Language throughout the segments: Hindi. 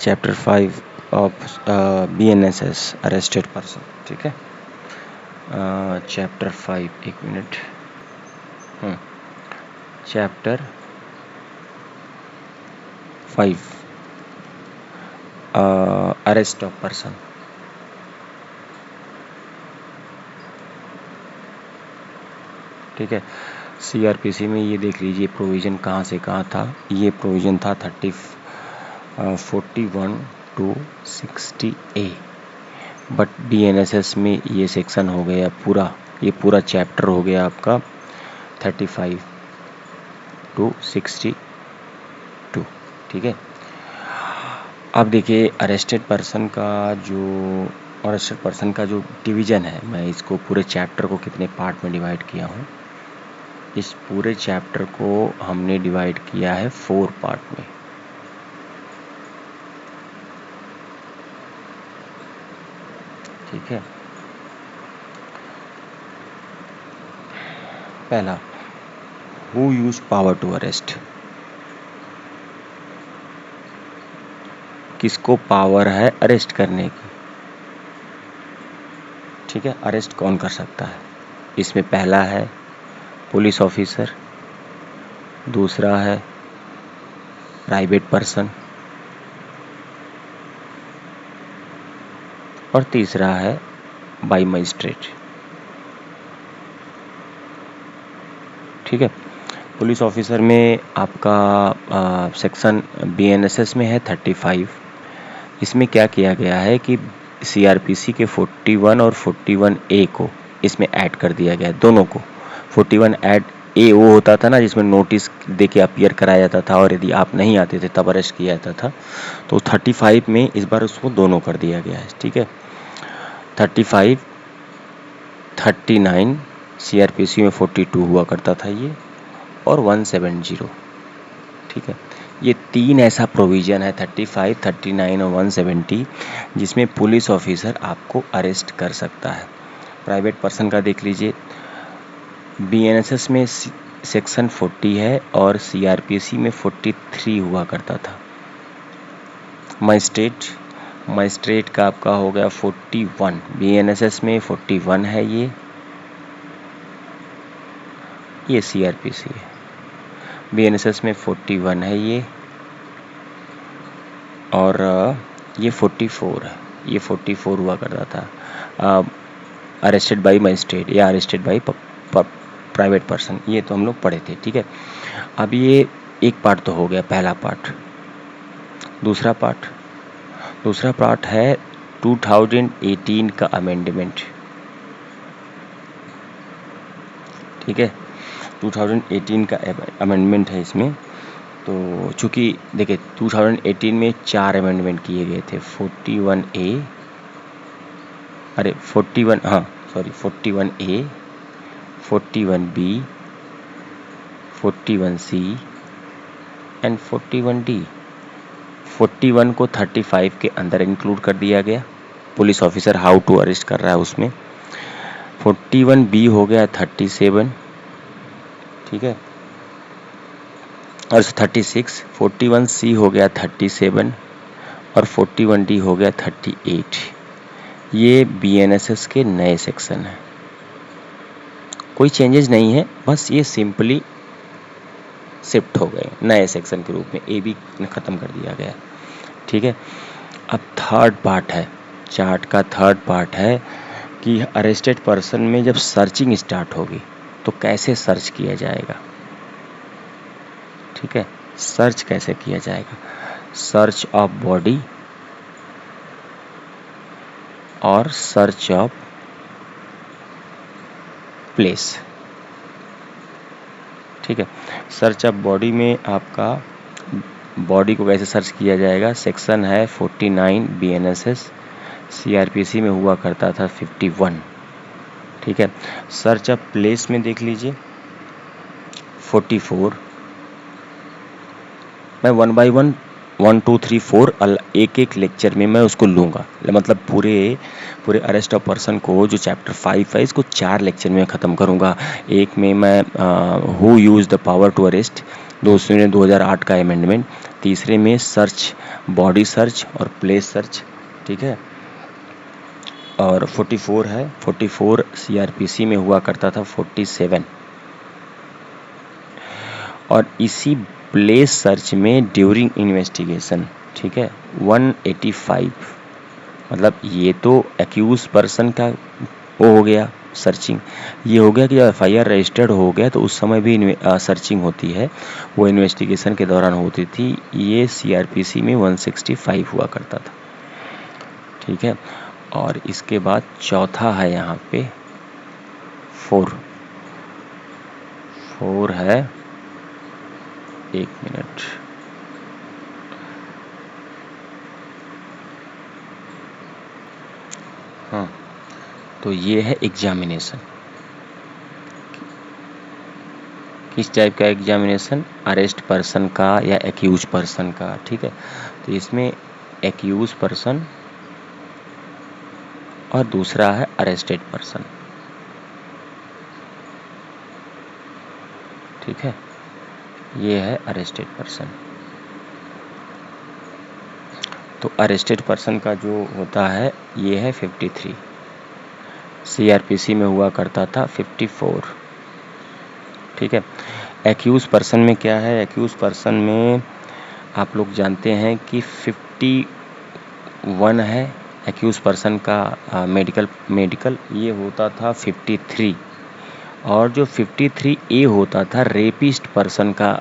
Chapter 5 of BNSS arrested person. ठीक है, चैप्टर 5, एक minute. Chapter 5 arrest of person. ठीक है, CRPC में ये देख लीजिए प्रोविज़न कहाँ से कहाँ था। ये प्रोविज़न था 41 to 60A, बट BNSS में ये सेक्शन हो गया पूरा, ये पूरा चैप्टर हो गया आपका 35 to 62। ठीक है, अब देखिए अरेस्टेड पर्सन का जो डिवीज़न है, मैं इसको पूरे चैप्टर को कितने पार्ट में डिवाइड किया हूँ। इस पूरे चैप्टर को हमने डिवाइड किया है 4 पार्ट में। ठीक है, पहला, who use power to arrest. किसको पावर है अरेस्ट करने की। ठीक है, अरेस्ट कौन कर सकता है। इसमें पहला है पुलिस ऑफिसर, दूसरा है प्राइवेट पर्सन, और तीसरा है बाय मजिस्ट्रेट। ठीक है, पुलिस ऑफिसर में आपका सेक्शन BNSS में है 35। इसमें क्या किया गया है कि CRPC के 41 और 41A को इसमें ऐड कर दिया गया है, दोनों को। 41 ऐड ए वो होता था ना जिसमें नोटिस दे के अपीयर कराया जाता था, और यदि आप नहीं आते थे तब अरेस्ट किया जाता था। तो 35 में इस बार उसको दोनों कर दिया गया है। ठीक है, 35, 39 CRPC में 42 हुआ करता था ये, और 170। ठीक है, ये 3 ऐसा प्रोविज़न है 35, 39 और 170 जिसमें पुलिस ऑफिसर आपको अरेस्ट कर सकता है। प्राइवेट पर्सन का देख लीजिए, BNSS में सेक्शन 40 है और CRPC में 43 हुआ करता था। मजिस्ट्रेट का आपका हो गया 41, BNSS में 41 है ये CRPC है। BNSS में 41 है ये, और ये 44 है, ये 44 हुआ करता था। अरेस्टेड बाय मजिस्ट्रेट या अरेस्टेड बाय प्राइवेट पर्सन, ये तो हम लोग पढ़े थे। ठीक है, अब ये एक पार्ट तो हो गया, पहला पार्ट। दूसरा पार्ट है 2018 का अमेंडमेंट। ठीक है, 2018 का अमेंडमेंट है इसमें। तो चूँकि देखिए 2018 में 4 अमेंडमेंट किए गए थे, 41A, 41A, 41B, 41C and 41D। 41 को 35 के अंदर इंक्लूड कर दिया गया, police officer how to arrest कर रहा है उसमें। 41B हो गया 37। ठीक है, और 36, 41C हो गया 37, और 41D हो गया 38। ये BNSS के नए सेक्शन हैं, कोई चेंजेस नहीं है, बस ये सिंपली शिफ्ट हो गए नए सेक्शन के रूप में, AB ख़त्म कर दिया गया। ठीक है, अब थर्ड पार्ट है, चार्ट का थर्ड पार्ट है कि अरेस्टेड पर्सन में जब सर्चिंग स्टार्ट होगी तो कैसे सर्च किया जाएगा। ठीक है, सर्च कैसे किया जाएगा, सर्च ऑफ बॉडी और सर्च ऑफ प्लेस। ठीक है, सर्च ऑफ बॉडी में आपका बॉडी को कैसे सर्च किया जाएगा, सेक्शन है 49 BNSS, CRPC में हुआ करता था 51। ठीक है, सर्च ऑफ प्लेस में देख लीजिए 44। मैं 1 by 1, 1 2 3 4 एक लेक्चर में मैं उसको लूँगा, मतलब पूरे अरेस्ट ऑफ पर्सन को जो चैप्टर 5 है इसको 4 लेक्चर में ख़त्म करूँगा। एक में मैं who use the power to arrest, दूसरे में 2008 का अमेंडमेंट, तीसरे में सर्च, बॉडी सर्च और प्लेस सर्च, ठीक है। और 44 है, 44 सीआरपीसी में हुआ करता था 47, और इसी प्लेस सर्च में ड्यूरिंग इन्वेस्टिगेशन, ठीक है, 185, मतलब ये तो एक्यूज पर्सन का वो हो गया सर्चिंग, ये हो गया कि जब एफआईआर रजिस्टर्ड हो गया तो उस समय भी सर्चिंग होती है, वो इन्वेस्टिगेशन के दौरान होती थी। ये सीआरपीसी में 165 हुआ करता था, ठीक है। और इसके बाद चौथा है यहाँ पे 4 है, एक मिनट, हाँ, तो ये है एग्जामिनेशन। किस टाइप का एग्जामिनेशन? अरेस्ट पर्सन का या एक्यूज पर्सन का, ठीक है। तो इसमें एक्यूज पर्सन और दूसरा है अरेस्टेड पर्सन, ठीक है, ये है अरेस्टेड पर्सन। तो अरेस्टेड पर्सन का जो होता है ये है 53, सीआरपीसी में हुआ करता था 54, ठीक है। एक्यूज पर्सन में क्या है? एक्यूज पर्सन में आप लोग जानते हैं कि 51 है एक्यूज पर्सन का मेडिकल ये होता था 53, और जो 53A होता था रेपिस्ट पर्सन का,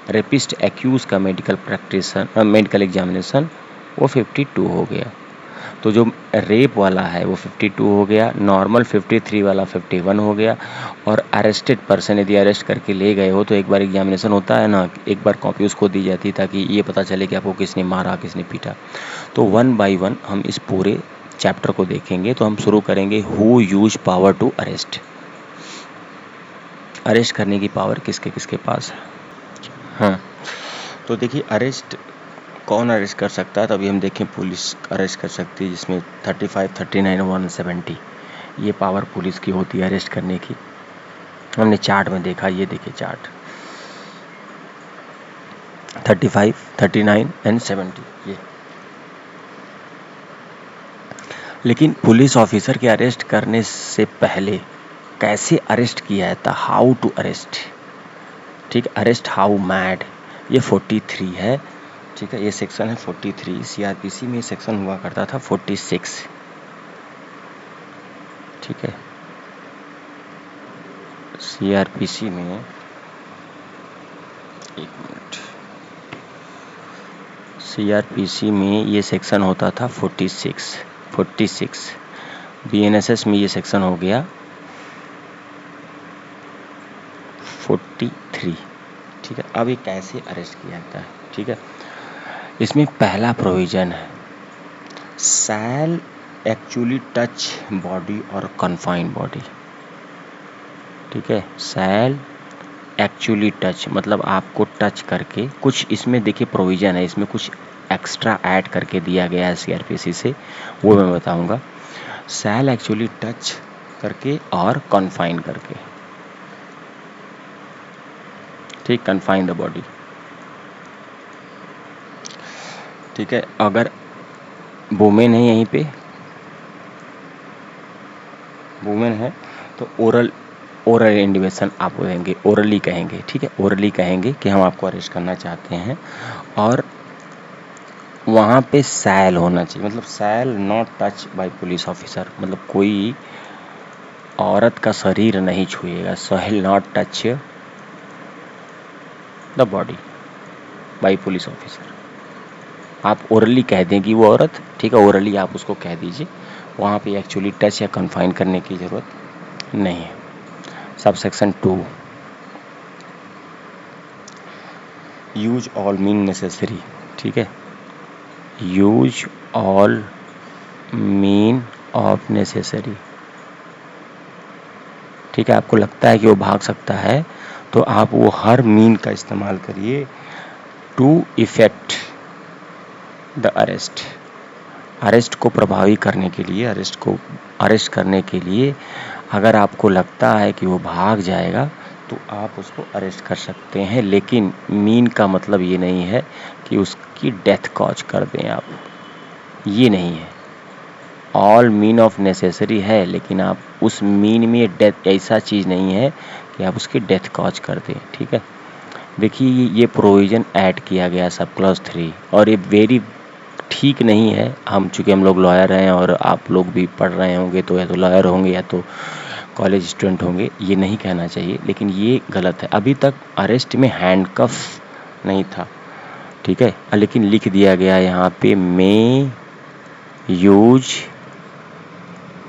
रेपिस्ट एक्यूज का मेडिकल एग्जामिनेशन, वो 52 हो गया। तो जो रेप वाला है वो 52 हो गया, नॉर्मल 53 वाला 51 हो गया, और अरेस्टेड पर्सन यदि अरेस्ट करके ले गए हो तो एक बार एग्जामिनेशन होता है ना, एक बार कॉपी उसको दी जाती है ताकि ये पता चले कि आपको किसने मारा किसने पीटा। तो 1 बाय 1 हम इस पूरे चैप्टर को देखेंगे। तो हम शुरू करेंगे who use power to arrest, arrest करने की पावर किसके किसके पास है। हाँ, तो देखिए अरेस्ट कौन अरेस्ट कर सकता है, तो अभी हम देखें पुलिस अरेस्ट कर सकती है, जिसमें 35, 39, 170 ये पावर पुलिस की होती है अरेस्ट करने की। हमने चार्ट में देखा, ये देखिए चार्ट, 35, 39 एंड 70 ये। लेकिन पुलिस ऑफिसर के अरेस्ट करने से पहले कैसे अरेस्ट किया जाता, हाउ टू अरेस्ट, ठीक, अरेस्ट हाउ मैड, ये 43 है, ठीक है, ये सेक्शन है 43। सीआरपीसी में सेक्शन हुआ करता था 46, ठीक है। सीआरपीसी में, एक मिनट, सीआरपीसी में ये सेक्शन होता था 46। बीएनएसएस में ये सेक्शन हो गया 43, ठीक है। अब ये कैसे अरेस्ट किया जाता है, ठीक है। इसमें पहला प्रोविजन है, शैल एक्चुअली टच बॉडी और कन्फाइन बॉडी, ठीक है। शैल एक्चुअली टच मतलब आपको टच करके, कुछ इसमें देखिए प्रोविजन है, इसमें कुछ एक्स्ट्रा ऐड करके दिया गया है सीआरपीसी से, वो मैं बताऊंगा। शैल एक्चुअली टच करके और कन्फाइन करके, ठीक, कन्फाइन द बॉडी, ठीक है। अगर वुमेन है यहीं पे, वुमेन है तो ओरल इंडिकेशन आप देंगे, ओरली कहेंगे, ठीक है, ओरली कहेंगे कि हम आपको अरेस्ट करना चाहते हैं, और वहाँ पे शैल होना चाहिए, मतलब shall not touch by police officer, मतलब कोई औरत का शरीर नहीं छुएगा, shall not touch the body by police officer. आप ओरली कह दें कि वो औरत, ठीक है, ओरली आप उसको कह दीजिए, वहाँ पे एक्चुअली टच या कन्फाइन करने की ज़रूरत नहीं है। Sub section 2, use all mean necessary, ठीक है, use all mean of necessary, ठीक है। आपको लगता है कि वो भाग सकता है तो आप वो हर मीन का इस्तेमाल करिए to effect the arrest, arrest को प्रभावी करने के लिए, अरेस्ट करने के लिए अगर आपको लगता है कि वो भाग जाएगा तो आप उसको अरेस्ट कर सकते हैं, लेकिन मीन का मतलब ये नहीं है कि उसकी डेथ कॉज कर दें आप, ये नहीं है। ऑल मीन ऑफ नेसेसरी है, लेकिन आप उस मीन में डेथ ऐसा चीज़ नहीं है कि आप उसकी डेथ कॉज कर दें, ठीक है। देखिए ये प्रोविज़न ऐड किया गया सब क्लॉज 3, और ये वेरी ठीक नहीं है। चूँकि हम लोग लॉयर हैं और आप लोग भी पढ़ रहे होंगे, तो या तो लॉयर होंगे या तो कॉलेज स्टूडेंट होंगे, ये नहीं कहना चाहिए, लेकिन ये गलत है। अभी तक अरेस्ट में हैंडकफ नहीं था, ठीक है, लेकिन लिख दिया गया यहाँ पे मे यूज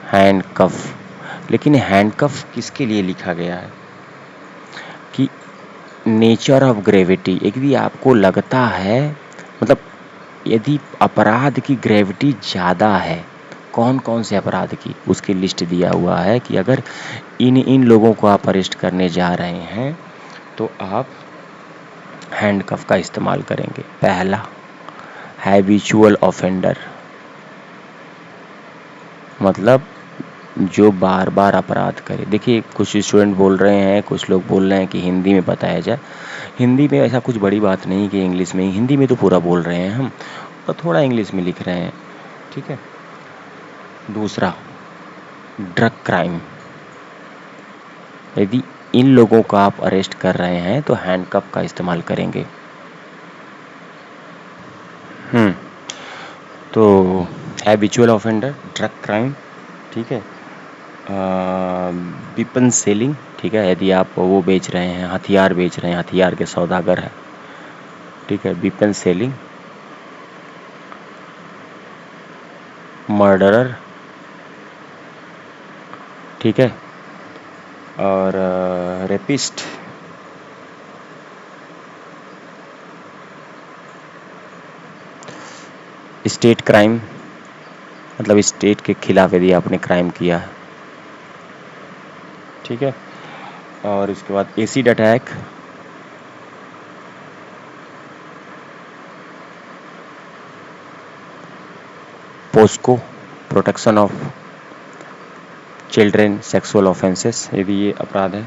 हैंडकफ। लेकिन हैंडकफ किसके लिए लिखा गया है कि नेचर ऑफ ग्रेविटी, यदि आपको लगता है, मतलब यदि अपराध की ग्रेविटी ज़्यादा है, कौन कौन से अपराध की, उसकी लिस्ट दिया हुआ है कि अगर इन लोगों को आप अरेस्ट करने जा रहे हैं तो आप हैंडकफ का इस्तेमाल करेंगे। पहला, हैबिचुअल ऑफेंडर, मतलब जो बार बार अपराध करे। देखिए कुछ स्टूडेंट बोल रहे हैं, कुछ लोग बोल रहे हैं कि हिंदी में बताया जाए। हिंदी में ऐसा कुछ बड़ी बात नहीं कि इंग्लिश में ही, हिंदी में तो पूरा बोल रहे हैं हम, और थोड़ा इंग्लिश में लिख रहे हैं, ठीक है। दूसरा, ड्रग क्राइम, यदि इन लोगों को आप अरेस्ट कर रहे हैं तो हैंडकफ का इस्तेमाल करेंगे। तो हैबिचुअल ऑफेंडर, ड्रग क्राइम, ठीक है। वेपन सेलिंग, ठीक है, यदि आप वो बेच रहे हैं, हथियार बेच रहे हैं, हथियार के सौदागर हैं, ठीक है, वेपन सेलिंग। मर्डरर, ठीक है, और रेपिस्ट, स्टेट क्राइम, मतलब स्टेट के खिलाफ यदि आपने क्राइम किया है, ठीक है। और इसके बाद acid attack, POCSO, protection of children sexual offences, यदि ये अपराध है,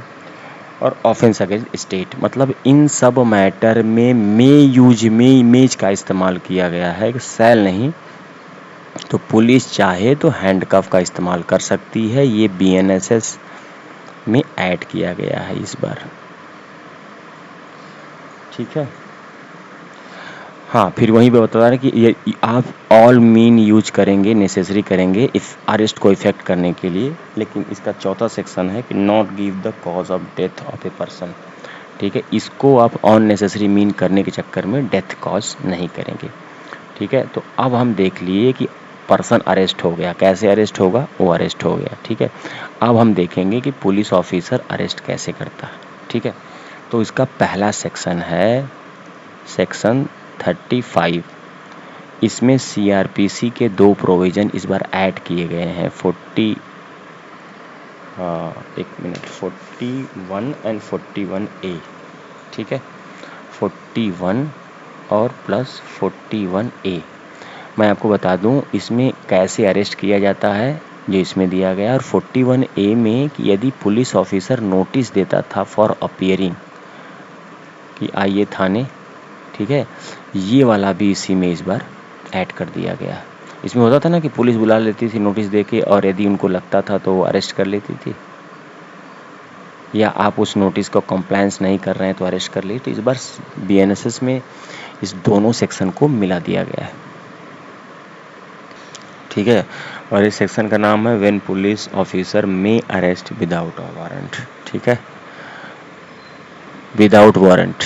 और ऑफेंस अगेंस्ट स्टेट, मतलब इन सब मैटर में में इमेज का इस्तेमाल किया गया है, सेल नहीं। तो पुलिस चाहे तो हैंडकफ का इस्तेमाल कर सकती है, ये बीएनएसएस में ऐड किया गया है इस बार, ठीक है। हाँ, फिर वहीं पे बता रहा है कि ये आप ऑल मीन यूज करेंगे, नेसेसरी करेंगे इस अरेस्ट को इफेक्ट करने के लिए, लेकिन इसका चौथा सेक्शन है कि not give the cause of death of a person, ठीक है। इसको आप अननेसेसरी मीन करने के चक्कर में डेथ कॉज नहीं करेंगे, ठीक है। तो अब हम देख लिए कि पर्सन अरेस्ट हो गया, कैसे अरेस्ट होगा, वो अरेस्ट हो गया, ठीक है। अब हम देखेंगे कि पुलिस ऑफिसर अरेस्ट कैसे करता है, ठीक है। तो इसका पहला सेक्शन है सेक्शन 35। इसमें सीआरपीसी के 2 प्रोविज़न इस बार ऐड किए गए हैं, 41 एंड 41A, ठीक है। 41 और प्लस 41A। मैं आपको बता दूं इसमें कैसे अरेस्ट किया जाता है, जो इसमें दिया गया है। और 41A में कि यदि पुलिस ऑफिसर नोटिस देता था फॉर अपीयरिंग, कि आइए थाने, ठीक है, ये वाला भी इसी में इस बार ऐड कर दिया गया। इसमें होता था ना कि पुलिस बुला लेती थी नोटिस देके, और यदि उनको लगता था तो वो अरेस्ट कर लेती थी, या आप उस नोटिस को कंप्लायंस नहीं कर रहे हैं तो अरेस्ट कर ली। तो इस बार बीएनएसएस में इस दोनों सेक्शन को मिला दिया गया है, ठीक है। और इस सेक्शन का नाम है when police officer may arrest without warrant, ठीक है, विदाउट वारंट,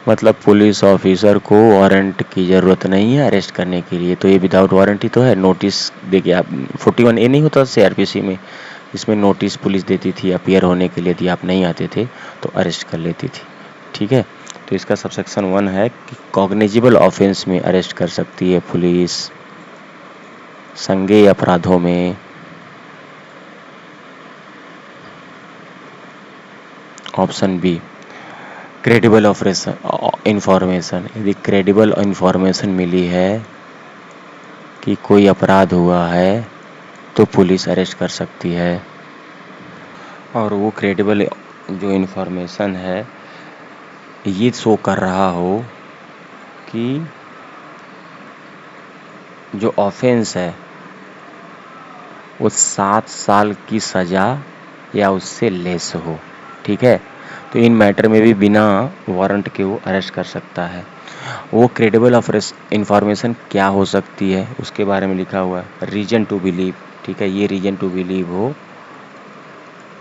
मतलब पुलिस ऑफिसर को वारंट की ज़रूरत नहीं है अरेस्ट करने के लिए। तो ये विदाउट वारंट ही तो है। नोटिस देखिए आप, 41A नहीं होता सीआरपीसी में, इसमें नोटिस पुलिस देती थी अपीयर होने के लिए, यदि आप नहीं आते थे तो अरेस्ट कर लेती थी, ठीक है। तो इसका सबसेक्शन 1 है कि कॉग्निजिबल ऑफेंस में अरेस्ट कर सकती है पुलिस, संज्ञेय अपराधों में, ऑप्शन बी क्रेडिबल इंफॉर्मेशन, यदि क्रेडिबल इंफॉर्मेशन मिली है कि कोई अपराध हुआ है तो पुलिस अरेस्ट कर सकती है। और वो क्रेडिबल जो इन्फॉर्मेशन है ये शो कर रहा हो कि जो ऑफेंस है वो 7 साल की सज़ा या उससे लेस हो, ठीक है। तो इन मैटर में भी बिना वारंट के वो अरेस्ट कर सकता है। वो क्रेडिबल ऑफ इंफॉर्मेशन क्या हो सकती है उसके बारे में लिखा हुआ है, रीजन टू बिलीव, ठीक है। ये रीजन टू बिलीव हो,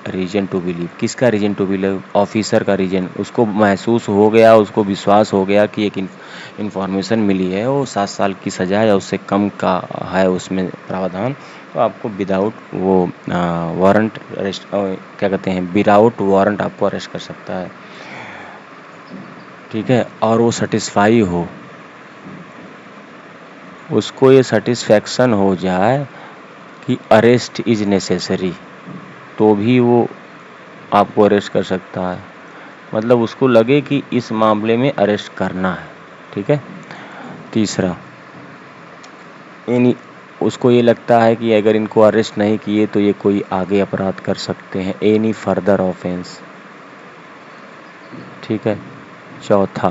रीजन टू बिलीव किसका रीजन टू बिलीव? ऑफिसर का रीजन, उसको महसूस हो गया, उसको विश्वास हो गया कि एक इन्फॉर्मेशन मिली है, वो 7 साल की सज़ा या उससे कम का है उसमें प्रावधान, तो आपको विदाउट वो वारंट अरेस्ट, क्या कहते हैं, विदाउट वारंट आपको अरेस्ट कर सकता है, ठीक है। और वो सेटिस्फाई हो, उसको ये सेटिस्फैक्शन हो जाए कि अरेस्ट इज नेसेसरी, तो भी वो आपको अरेस्ट कर सकता है। मतलब उसको लगे कि इस मामले में अरेस्ट करना है, ठीक है। तीसरा, यानी उसको ये लगता है कि अगर इनको अरेस्ट नहीं किए तो ये कोई आगे अपराध कर सकते हैं, एनी फर्दर ऑफेंस, ठीक है। चौथा,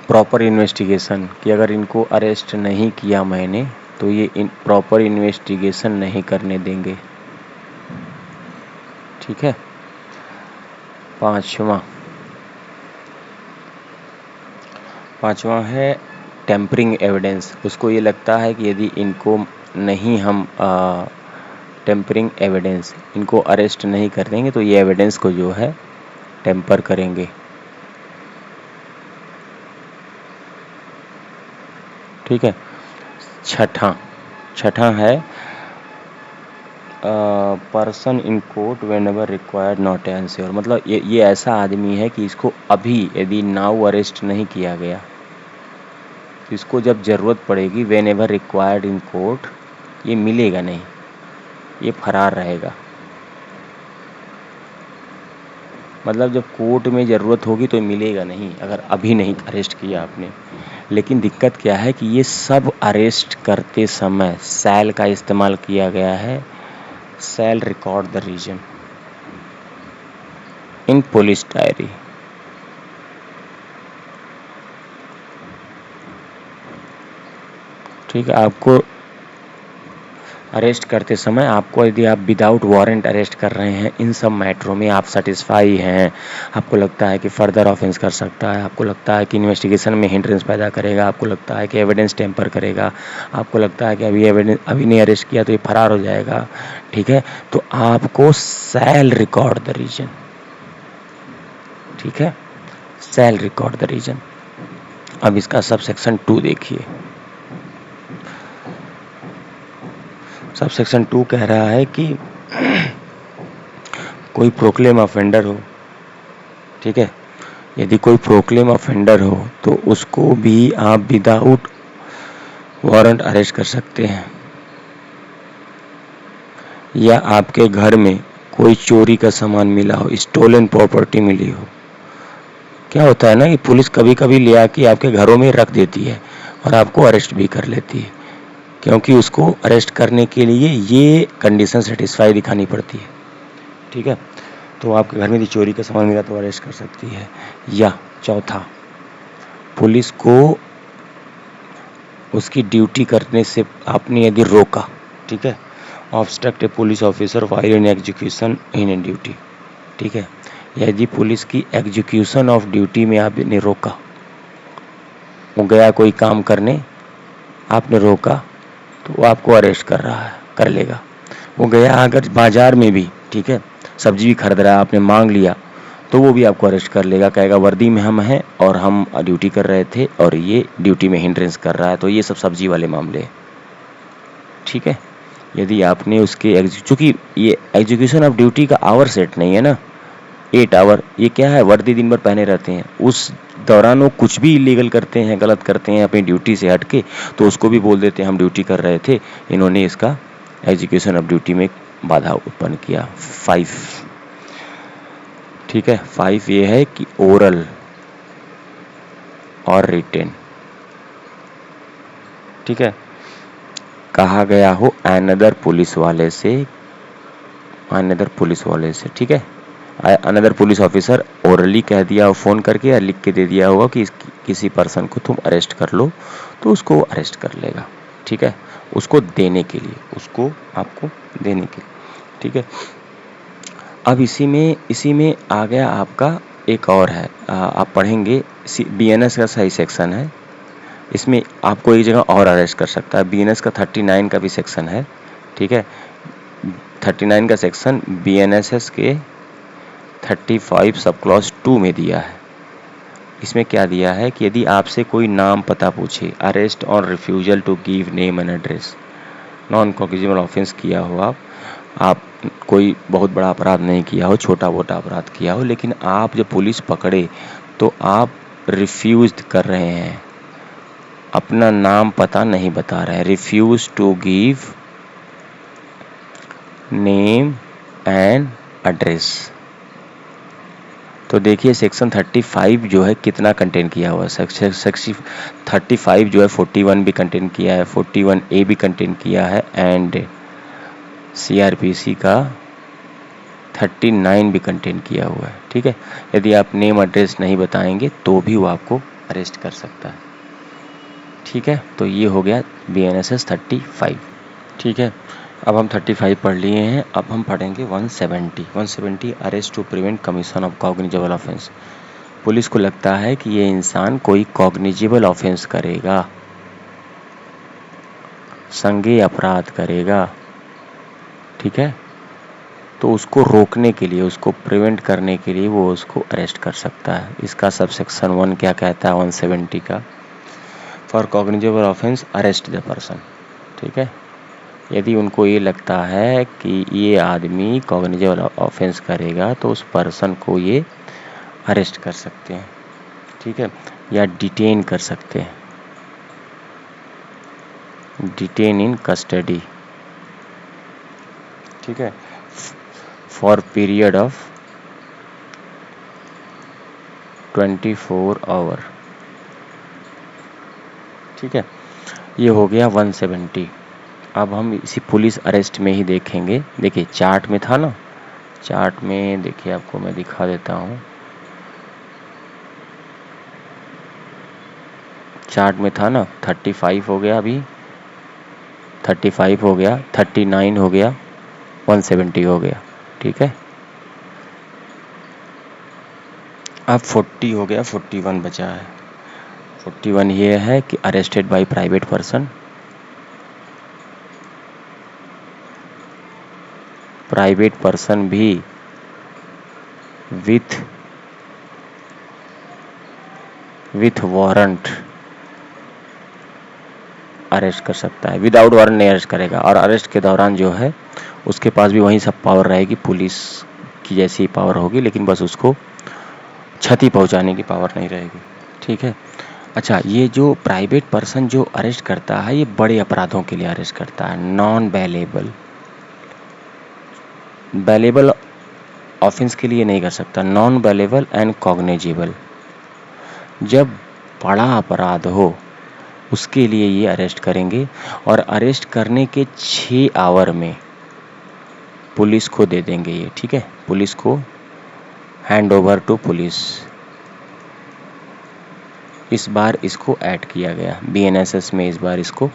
प्रॉपर इन्वेस्टिगेशन, कि अगर इनको अरेस्ट नहीं किया मैंने तो ये प्रॉपर इन्वेस्टिगेशन नहीं करने देंगे, ठीक है। पांचवा है टेम्परिंग एविडेंस। उसको ये लगता है कि यदि इनको नहीं हम टेम्परिंग एविडेंस, इनको अरेस्ट नहीं कर देंगे तो ये एविडेंस को जो है टेम्पर करेंगे, ठीक है। छठा है person in court when ever required not ensure, मतलब ये ऐसा आदमी है कि इसको अभी यदि नाउ अरेस्ट नहीं किया गया तो इसको जब ज़रूरत पड़ेगी, when ever required in court, ये मिलेगा नहीं, ये फरार रहेगा। मतलब जब कोर्ट में ज़रूरत होगी तो मिलेगा नहीं, अगर अभी नहीं अरेस्ट किया आपने। लेकिन दिक्कत क्या है कि ये सब अरेस्ट करते समय शैल का इस्तेमाल किया गया है, shall record the reason in police diary, ठीक है। आपको अरेस्ट करते समय, आपको यदि आप विदाउट वारंट अरेस्ट कर रहे हैं, इन सब मैटरों में आप सेटिस्फाई हैं, आपको लगता है कि फर्दर ऑफेंस कर सकता है, आपको लगता है कि इन्वेस्टिगेशन में हिंड्रेंस पैदा करेगा, आपको लगता है कि एविडेंस टेम्पर करेगा, आपको लगता है कि अभी नहीं अरेस्ट किया तो ये फरार हो जाएगा, ठीक है, तो आपको शैल रिकॉर्ड द रीजन, ठीक है, शैल रिकॉर्ड द रीजन। अब इसका सब सेक्शन 2 देखिए। सब सेक्शन 2 कह रहा है कि कोई प्रोक्लेम ऑफेंडर हो, ठीक है, यदि कोई प्रोक्लेम ऑफेंडर हो तो उसको भी आप विदाउट वारंट अरेस्ट कर सकते हैं। या आपके घर में कोई चोरी का सामान मिला हो, स्टोलन प्रॉपर्टी मिली हो, क्या होता है ना कि पुलिस कभी कभी ले आके आपके घरों में रख देती है और आपको अरेस्ट भी कर लेती है, क्योंकि उसको अरेस्ट करने के लिए ये कंडीशन सेटिस्फाई दिखानी पड़ती है, ठीक है। तो आपके घर में यदि चोरी का सामान मिला तो अरेस्ट कर सकती है। या चौथा, पुलिस को उसकी ड्यूटी करने से आपने यदि रोका, ठीक है, obstruct A police officer while in execution in duty, ठीक है, यदि पुलिस की एग्जीक्यूशन ऑफ ड्यूटी में आपने रोका, वो गया कोई काम करने, आपने रोका तो वो आपको अरेस्ट कर रहा है, कर लेगा। वो गया अगर बाजार में भी, ठीक है, सब्जी भी खरीद रहा है, आपने मांग लिया तो वो भी आपको अरेस्ट कर लेगा, कहेगा वर्दी में हम हैं और हम ड्यूटी कर रहे थे और ये ड्यूटी में हिंड्रेंस कर रहा है, तो ये सब सब्जी वाले मामले हैं, ठीक है। यदि आपने उसके, चूंकि ये एग्जीक्यूशन ऑफ ड्यूटी का आवर सेट नहीं है ना, 8 आवर, ये क्या है, वर्दी दिन भर पहने रहते हैं, उस दौरान वो कुछ भी इलीगल करते हैं, गलत करते हैं अपनी ड्यूटी से हट के, तो उसको भी बोल देते हैं हम ड्यूटी कर रहे थे, इन्होंने इसका एग्जीक्यूशन ऑफ ड्यूटी में बाधा उत्पन्न किया। 5, ठीक है, 5 ये है कि ओरल और रिटेन, ठीक है, कहा गया हो अनदर पुलिस वाले से अनदर पुलिस वाले से, ठीक है। अनदर पुलिस ऑफिसर ओरली कह दिया, फ़ोन करके या लिख के दे दिया होगा कि किसी पर्सन को तुम अरेस्ट कर लो, तो उसको अरेस्ट कर लेगा, ठीक है। उसको देने के लिए, उसको आपको देने के लिए, ठीक है। अब इसी में आ गया आपका एक और है, आप पढ़ेंगे बीएनएस का सही सेक्शन है, इसमें आपको एक जगह और अरेस्ट कर सकता है। बीएनएस का 39 का भी सेक्शन है, ठीक है। 39 का सेक्शन बीएनएसएस के 35 सब क्लॉज 2 में दिया है। इसमें क्या दिया है कि यदि आपसे कोई नाम पता पूछे, arrest on refusal to give name and address, non cognizable offence किया हो, आप कोई बहुत बड़ा अपराध नहीं किया हो, छोटा मोटा अपराध किया हो, लेकिन आप जब पुलिस पकड़े तो आप रिफ्यूज कर रहे हैं, अपना नाम पता नहीं बता रहे हैं, refuse to give name and address. तो देखिए सेक्शन 35 जो है कितना कंटेन किया हुआ है। सेक्शन 35 जो है 41 भी कंटेन किया है, 41A भी कंटेन किया है, एंड सीआरपीसी का 39 भी कंटेन किया हुआ है, ठीक है। यदि आप नेम एड्रेस नहीं बताएंगे तो भी वो आपको अरेस्ट कर सकता है, ठीक है। तो ये हो गया बीएनएसएस 35, ठीक है। अब हम 35 पढ़ लिए हैं, अब हम पढ़ेंगे 170 arrest to prevent commission of cognizable offence. Police को लगता है कि ये इंसान कोई कॉग्निजेबल ऑफेंस करेगा, संज्ञेय अपराध करेगा, ठीक है। तो उसको रोकने के लिए, उसको प्रिवेंट करने के लिए वो उसको अरेस्ट कर सकता है। इसका सब सेक्शन 1 क्या कहता है 170 का, for cognizable offence arrest the person, ठीक है। यदि उनको ये लगता है कि ये आदमी कॉग्निजेबल ऑफेंस करेगा तो उस पर्सन को ये अरेस्ट कर सकते हैं, ठीक है, या डिटेन कर सकते हैं, डिटेन इन कस्टडी, ठीक है, फॉर पीरियड ऑफ 24 आवर, ठीक है। ये हो गया 170। अब हम इसी पुलिस अरेस्ट में ही देखेंगे। देखिए चार्ट में था ना, चार्ट में देखिए आपको मैं दिखा देता हूँ, चार्ट में था ना 35 हो गया, अभी 35 हो गया, 39 हो गया, 170 हो गया, ठीक है। अब 40 हो गया, 41 बचा है। 41 ये है कि arrested by private person, private person भी विथ वारंट अरेस्ट कर सकता है, विदाउट वारंट नहीं अरेस्ट करेगा। और अरेस्ट के दौरान जो है उसके पास भी वही सब पावर रहेगी, पुलिस की जैसी ही पावर होगी, लेकिन बस उसको क्षति पहुंचाने की पावर नहीं रहेगी, ठीक है। अच्छा, ये जो प्राइवेट पर्सन जो अरेस्ट करता है ये बड़े अपराधों के लिए अरेस्ट करता है, नॉन बेलेबल, बेलेबल ऑफेंस के लिए नहीं कर सकता, नॉन बेलेबल एंड कॉग्निजेबल। जब बड़ा अपराध हो उसके लिए ये अरेस्ट करेंगे, और अरेस्ट करने के 6 आवर में पुलिस को दे देंगे ये, ठीक है, पुलिस को हैंड ओवर टू पुलिस। इस बार इसको ऐड किया गया बीएनएसएस में, इस बार इसको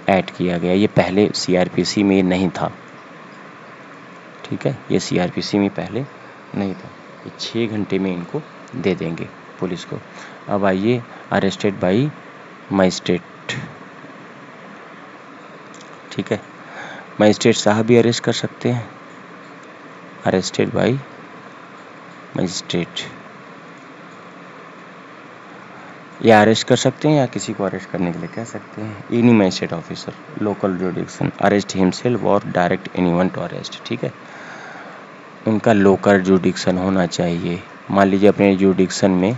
ऐड किया गया, ये पहले सीआरपीसी में नहीं था, ठीक है, ये सीआरपीसी में पहले नहीं था। ये 6 घंटे में इनको दे देंगे पुलिस को। अब आइए अरेस्टेड बाई मजिस्ट्रेट, ठीक है, मजिस्ट्रेट साहब भी अरेस्ट कर सकते हैं, अरेस्टेड बाई मजिस्ट्रेट, या अरेस्ट कर सकते हैं या किसी को अरेस्ट करने के लिए कह सकते हैं। Any magistrate officer local जुडिक्शन arrest himself और डायरेक्ट एनीवन टू अरेस्ट, ठीक है। उनका लोकल जुडिक्शन होना चाहिए। मान लीजिए अपने जुडिक्शन में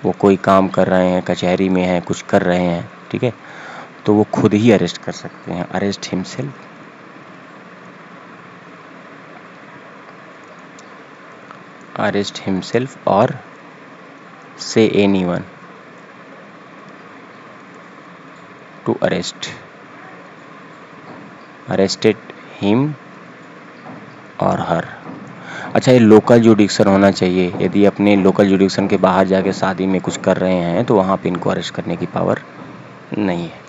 वो कोई काम कर रहे हैं, कचहरी में हैं, कुछ कर रहे हैं, ठीक है, तो वो खुद ही अरेस्ट कर सकते हैं, अरेस्ट हिमसेल्फ, अरेस्ट हिमसेल्फ और से anyone to arrest, arrested him और हर। अच्छा, ये लोकल जुडिक्शन होना चाहिए। यदि अपने लोकल जुडिक्शन के बाहर जाके शादी में कुछ कर रहे हैं तो वहाँ पे इनको अरेस्ट करने की पावर नहीं है।